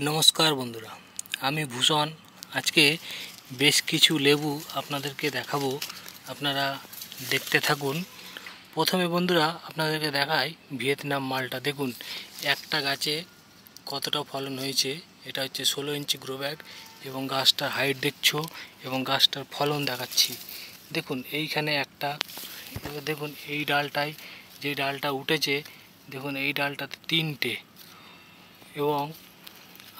नमस्कार बंधुरा आमी भूषण आज के बेश किछु लेबू आपनादेरके देखाबो आपनारा देखते थाकुन। प्रथमे बंधुरा आपनादेरके देखाई ভিয়েতনাম मालटा देखुन एकटा गाचे कतटा फलन हयेछे। एटा हच्छे 16 इंची ग्रो बैग एबं गाछटार हाइट देखछो एबं गाछटार फलन देखाচ্ছি। देखुन এইখানে একটা এবার দেখুন এই ডালটায় যে ডালটা উঠেছে দেখুন এই ডালটাতে তিনটে এবং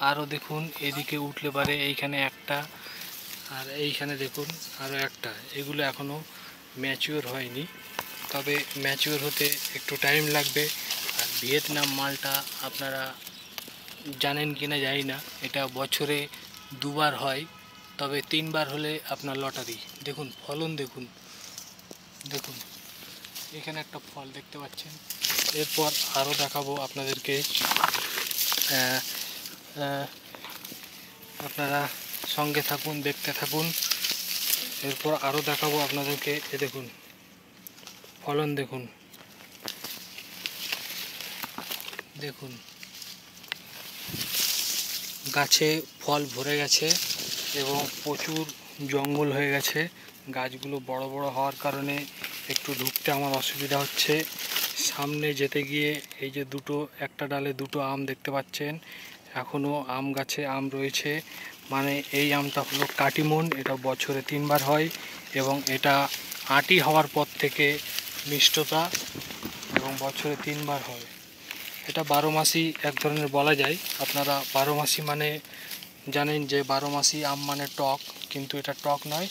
आरो देखुन एदिके उठले पारे এইখানে একটা আর এইখানে দেখুন আরো একটা। এগুলো এখনো ম্যাচিওর হয়নি, তবে ম্যাচিওর হতে একটু টাইম লাগবে। আর ভিয়েতনাম মালটা আপনারা জানেন কিনা জানি না, এটা বছরে দুবার হয়, তবে তিনবার হলে আপনার লটারি। দেখুন ফলন দেখুন, দেখুন এখানে একটা ফল দেখতে পাচ্ছেন। এরপর আরো দেখাবো আপনাদেরকে, আপনারা সঙ্গে থাকুন, দেখতে থাকুন। এরপর আরো দেখাবো আপনাদেরকে। এ দেখুন ফলন দেখুন, দেখুন গাছে ফল ভরে গেছে এবং প্রচুর জঙ্গল হয়ে গেছে। গাছগুলো বড় বড় হওয়ার কারণে একটু ঢুকতে আমার অসুবিধা হচ্ছে। সামনে যেতে গিয়ে এই যে দুটো, একটা ডালে দুটো আম দেখতে পাচ্ছেন, এখনও আম গাছে আম রয়েছে। মানে এই আমটা হলো কাটিমন, এটা বছরে তিনবার হয় এবং এটা আঁটি হওয়ার পর থেকে মিষ্টতা এবং বছরে তিনবার হয়। এটা 12 মাসি এক ধরনের বলা যায়। আপনারা 12 মাসি মানে জানেন যে 12 মাসি আম মানে টক, কিন্তু এটা টক নয়,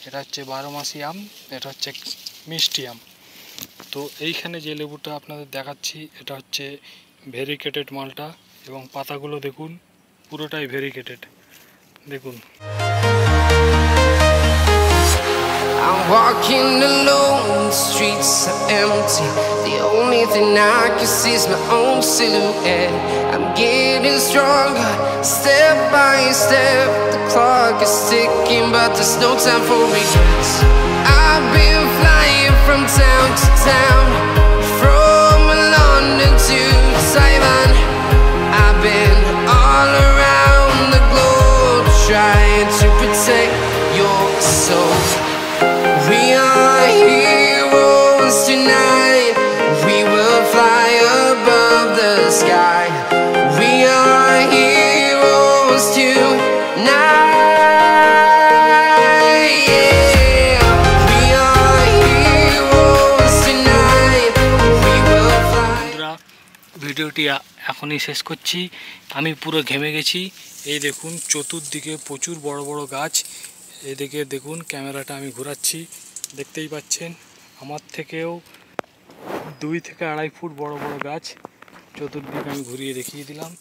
এটা হচ্ছে 12 মাসি আম, এটা হচ্ছে মিষ্টি আম। তো এইখানে যে লেবুটা আপনাদের দেখাচ্ছি এটা হচ্ছে ভেরিকেটেড মালটা এবং পাতাগুলো দেখুন পুরোটাই ভেরিকেটেড। দেখুন I'm walking alone, the streets are empty. The only thing I can see is my own silhouette. I'm getting stronger, step by step. The clock is ticking, but there's no time for regrets. I've been flying from town to town, from London to Taiwan. I've been all around the globe, trying to protect your soul. We are heroes tonight. We will fly above the sky. We are heroes tonight. Yeah. We are heroes tonight. We will fly. বন্ধুরা ভিডিওটি এখনই শেষ করছি। আমি পুরো ঘেমে গেছি। এই দেখুন চতুর্দিকে প্রচুর বড় বড় গাছ। এদিকে দেখুন ক্যামেরাটা আমি ঘোরাচ্ছি, দেখতেই পাচ্ছেন আমার থেকেও 2 থেকে 2.5 ফুট বড় বড় গাছ। চতুর্দিকে আমি ঘুরিয়ে দেখিয়ে দিলাম।